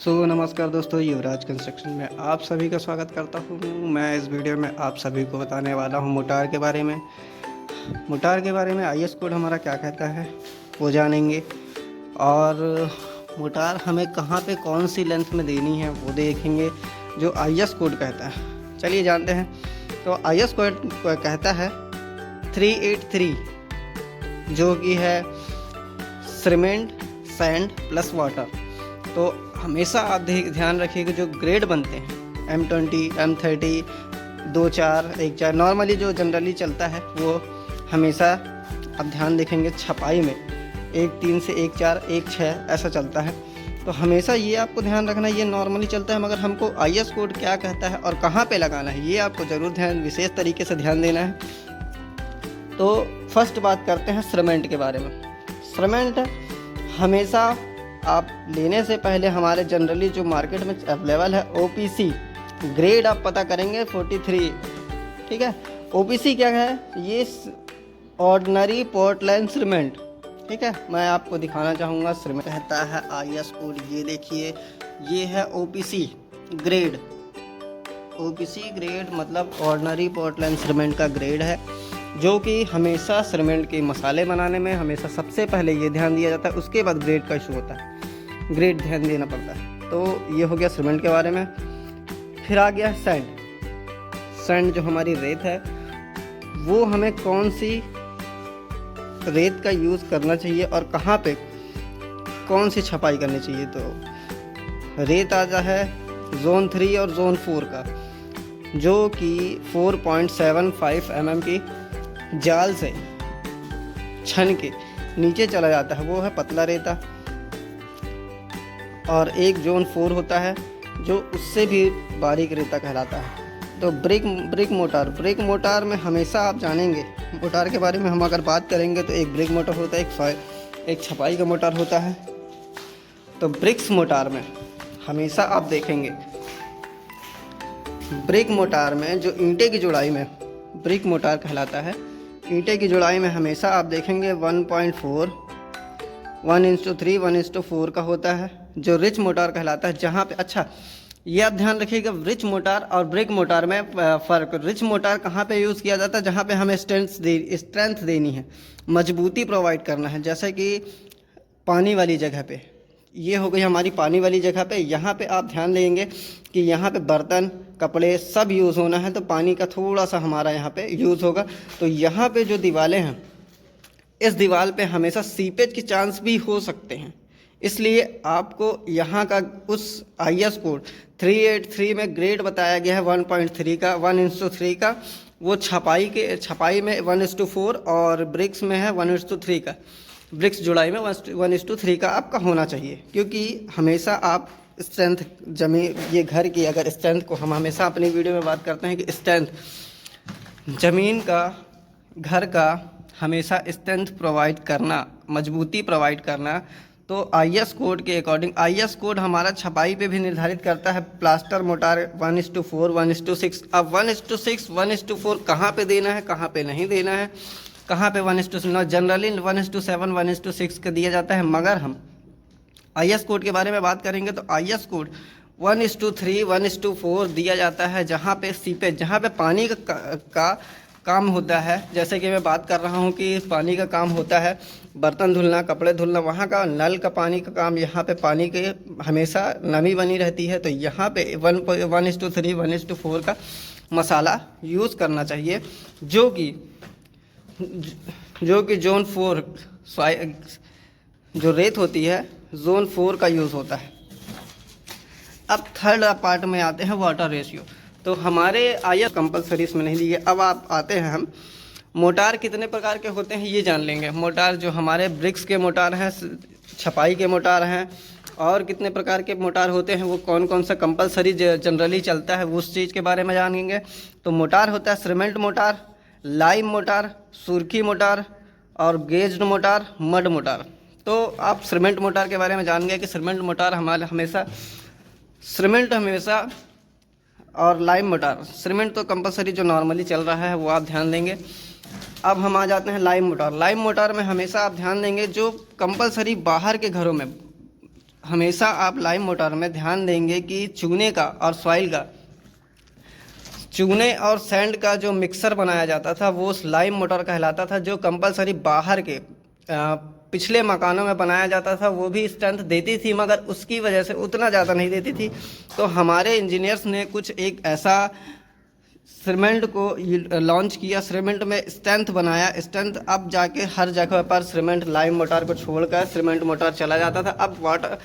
नमस्कार दोस्तों, युवराज कंस्ट्रक्शन में आप सभी का स्वागत करता हूँ। मैं इस वीडियो में आप सभी को बताने वाला हूँ मोटार के बारे में। आईएस कोड हमारा क्या कहता है वो जानेंगे, और मोटार हमें कहाँ पे कौन सी लेंथ में देनी है वो देखेंगे जो आईएस कोड कहता है। चलिए जानते हैं। तो आईएस कोड कहता है 383, जो कि है सीमेंट, सैंड प्लस वाटर। तो हमेशा आप ध्यान रखिएगा जो ग्रेड बनते हैं M20, M30, 2-4, 1-4 नॉर्मली जो जनरली चलता है वो हमेशा आप ध्यान देखेंगे छपाई में 1-3 से 1-4, 1-6 ऐसा चलता है। तो हमेशा ये आपको ध्यान रखना, ये नॉर्मली चलता है, मगर हमको आईएस कोड क्या कहता है और कहाँ पे लगाना है ये आपको ज़रूर विशेष तरीके से ध्यान देना है। तो फर्स्ट बात करते हैं सीमेंट के बारे में। सीमेंट हमेशा आप लेने से पहले हमारे जनरली जो मार्केट में अवेलेबल है OPC ग्रेड आप पता करेंगे 43, ठीक है। OPC क्या है? ये ऑर्डिनरी पोर्टलैंड सीमेंट, ठीक है। मैं आपको दिखाना चाहूँगा सीमेंट कहता है आईएस कोड। ये देखिए, ये है OPC ग्रेड। OPC ग्रेड मतलब ऑर्डिनरी पोर्टलैंड सीमेंट का ग्रेड है, जो कि हमेशा सीमेंट के मसाले बनाने में हमेशा सबसे पहले ये ध्यान दिया जाता है, उसके बाद ग्रेड का इशू होता है, ग्रेड ध्यान देना पड़ता है। तो ये हो गया सीमेंट के बारे में। फिर आ गया सैंड। सैंड जो हमारी रेत है, वो हमें कौन सी रेत का यूज़ करना चाहिए और कहाँ पे कौन सी छपाई करनी चाहिए। तो रेत आता है जोन 3 और जोन 4 का, जो कि 4.75 mm की जाल से छन के नीचे चला जाता है, वो है पतला रेता। और एक जोन 4 होता है जो उससे भी बारीक रेता कहलाता है। तो ब्रिक मोटार में हमेशा आप जानेंगे, मोटार के बारे में हम अगर बात करेंगे तो एक ब्रिक मोटर होता है, एक छपाई का मोटार होता है। तो ब्रिक्स मोटार में हमेशा आप देखेंगे, ब्रिक मोटार में जो ईंटे की जुड़ाई में ब्रिक मोटार कहलाता है, ईंटे की जुड़ाई में हमेशा आप देखेंगे 1.4, 1:3, 1:4 का होता है, जो रिच मोटार कहलाता है। जहाँ पे अच्छा ये आप ध्यान रखिएगा, रिच मोटार और ब्रिक मोटार में फ़र्क। रिच मोटार कहाँ पे यूज़ किया जाता है? जहाँ पे हमें स्ट्रेंथ देनी है, मजबूती प्रोवाइड करना है, जैसे कि पानी वाली जगह पे। ये हो गई हमारी पानी वाली जगह पे। यहाँ पे आप ध्यान देंगे कि यहाँ पे बर्तन, कपड़े सब यूज़ होना है, तो पानी का थोड़ा सा हमारा यहाँ पे यूज़ होगा। तो यहाँ पे जो दीवारें हैं, इस दीवार पे हमेशा सीपेज के चांस भी हो सकते हैं, इसलिए आपको यहाँ का उस आईएस कोड 383 में ग्रेड बताया गया है 1.3 का, 1:3 का। वो छपाई में 1:4 और ब्रिक्स में है 1:3 का। ब्रिक्स जुड़ाई में 1:3 का आपका होना चाहिए, क्योंकि हमेशा आप स्ट्रेंथ जमीन, ये घर की अगर स्ट्रेंथ को हम हमेशा अपनी वीडियो में बात करते हैं कि स्ट्रेंथ जमीन का, घर का हमेशा स्ट्रेंथ प्रोवाइड करना, मजबूती प्रोवाइड करना। तो आईएस कोड के अकॉर्डिंग, आईएस कोड हमारा छपाई पे भी निर्धारित करता है। Plaster motor 1:4, 1:6। अब 1:6, 1:4 कहाँ पे देना है, कहाँ पे नहीं देना है, कहाँ पे 1:9, जनरली 1:7, 1:6 का दिया जाता है। मगर हम आईएस कोड के बारे में बात करेंगे तो आईएस कोड 1:3, 1:4 दिया जाता है, जहाँ पे सीपेज, जहाँ पे पानी का काम होता है। जैसे कि मैं बात कर रहा हूँ कि पानी का काम होता है बर्तन धुलना, कपड़े धुलना, वहाँ का नल का पानी का काम, यहाँ पे पानी के हमेशा नमी बनी रहती है। तो यहाँ पे 1:3, 1:4 का मसाला यूज़ करना चाहिए, जो कि जोन 4 जो रेत होती है, जोन 4 का यूज़ होता है। अब थर्ड पार्ट में आते हैं वाटर रेशियो। तो हमारे आईएस कंपलसरी इसमें नहीं दिए। अब आप आते हैं, हम मोटार कितने प्रकार के होते हैं ये जान लेंगे। मोटार जो हमारे ब्रिक्स के मोटार हैं, छपाई के मोटार हैं, और कितने प्रकार के मोटार होते हैं, वो कौन कौन सा कंपलसरी जनरली चलता है, उस चीज़ के बारे में जानेंगे। तो मोटार होता है सीमेंट मोटार, लाइम मोटार, सुर्खी मोटार, और गेज्ड मोटार, मड मोटार। तो आप सीमेंट मोटार के बारे में जान गए कि सीमेंट मोटार हमेशा और लाइम मोटार। सीमेंट तो कंपलसरी जो नॉर्मली चल रहा है वो आप ध्यान देंगे। अब हम आ जाते हैं लाइम मोटार। लाइम मोटार में हमेशा आप ध्यान देंगे जो कंपलसरी बाहर के घरों में हमेशा आप लाइम मोटर में ध्यान देंगे कि चूने का और सॉइल का, चूने और सैंड का जो मिक्सर बनाया जाता था वो लाइम मोटर कहलाता था, जो कंपलसरी बाहर के पिछले मकानों में बनाया जाता था। वो भी स्ट्रेंथ देती थी मगर उसकी वजह से उतना ज़्यादा नहीं देती थी। तो हमारे इंजीनियर्स ने कुछ एक ऐसा सीमेंट को लॉन्च किया, सीमेंट में स्ट्रेंथ बनाया। स्ट्रेंथ अब जाके हर जगह पर सीमेंट लाइम मोटर को छोड़कर सीमेंट मोटर चला जाता था। अब वाटर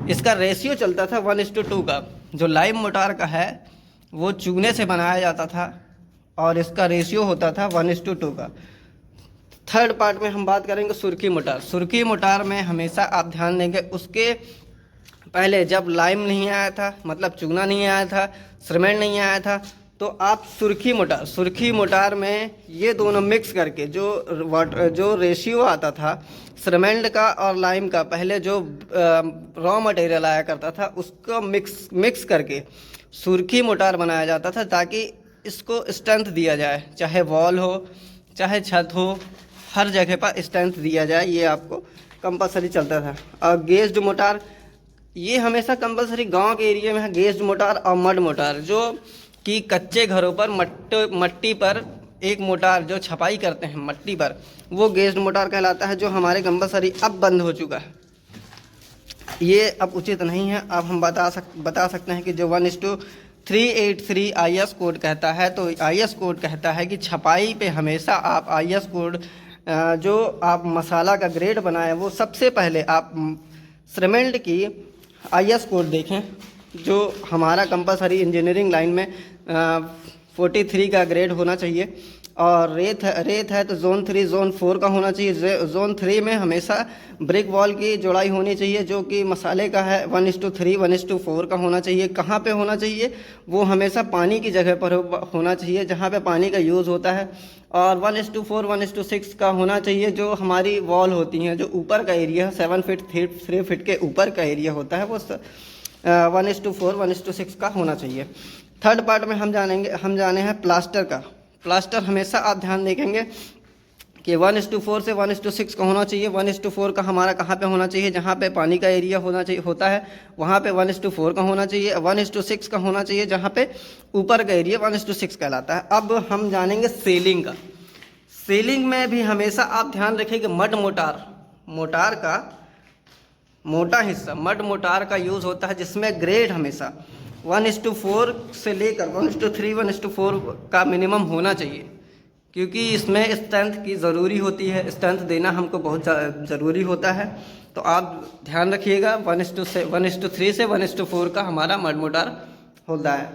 इसका रेशियो चलता था 1:2 का। जो लाइम मोटर का है वो चूने से बनाया जाता था और इसका रेशियो होता था 1:2 का। थर्ड पार्ट में हम बात करेंगे सुर्खी मोटर। सुर्खी मोटर में हमेशा आप ध्यान देंगे, उसके पहले जब लाइम नहीं आया था, मतलब चूना नहीं आया था, सीमेंट नहीं आया था, तो आप सुर्खी मोटर में ये दोनों मिक्स करके जो रेशियो आता था सीमेंट का और लाइम का, पहले जो रॉ मटेरियल आया करता था उसको मिक्स करके सुर्खी मोटर बनाया जाता था, ताकि इसको स्ट्रेंथ दिया जाए। चाहे वॉल हो चाहे छत हो, हर जगह पर स्ट्रेंथ दिया जाए, ये आपको कंपलसरी चलता था। और गेज्ड मोटर, ये हमेशा कंपलसरी गांव के एरिया में है। गेज्ड मोटर और मड मोटर, जो कि कच्चे घरों पर मट्टी पर एक मोटर जो छपाई करते हैं मट्टी पर, वो गेज्ड मोटर कहलाता है, जो हमारे कंपलसरी अब बंद हो चुका है। ये अब उचित नहीं है। अब हम बता सकते हैं कि जो 1:383 IS कोड कहता है, तो IS कोड कहता है कि छपाई पे हमेशा आप IS कोड जो आप मसाला का ग्रेड बनाए वो सबसे पहले आप सीमेंट की IS कोड देखें, जो हमारा कंपलसरी इंजीनियरिंग लाइन में 43 का ग्रेड होना चाहिए। और रेत है तो जोन 3 जोन 4 का होना चाहिए। जोन 3 में हमेशा ब्रिक वॉल की जोड़ाई होनी चाहिए, जो कि मसाले का है 1:3 1:4 का होना चाहिए। कहाँ पे होना चाहिए? वो हमेशा पानी की जगह पर होना चाहिए, जहाँ पे पानी का यूज़ होता है। और 1:4 1:6 का होना चाहिए, जो हमारी वॉल होती हैं, जो ऊपर का एरिया 7 फीट 3 फीट के ऊपर का एरिया होता है, वो 1:4 1:6 का होना चाहिए। थर्ड पार्ट में हम जाने हैं प्लास्टर का। प्लास्टर हमेशा आप ध्यान देखेंगे कि 1:4 से 1:6 का होना चाहिए। 1:4 का हमारा कहाँ पे होना चाहिए? जहाँ पे पानी का एरिया होता है वहाँ पे 1:4 का होना चाहिए। 1:6 का होना चाहिए जहाँ पे ऊपर का एरिया 1:6 कहलाता है। अब हम जानेंगे सेलिंग का। सेलिंग में भी हमेशा आप ध्यान रखें कि मड मोटार का मोटा हिस्सा मड मोटार का यूज़ होता है, जिसमें ग्रेड हमेशा 1:4 से लेकर 1:3 1:4 का मिनिमम होना चाहिए, क्योंकि इसमें स्ट्रेंथ की ज़रूरी होती है। स्ट्रेंथ देना हमको बहुत ज़रूरी होता है। तो आप ध्यान रखिएगा 1:3 से 1:4 का हमारा मड मोटार होता है।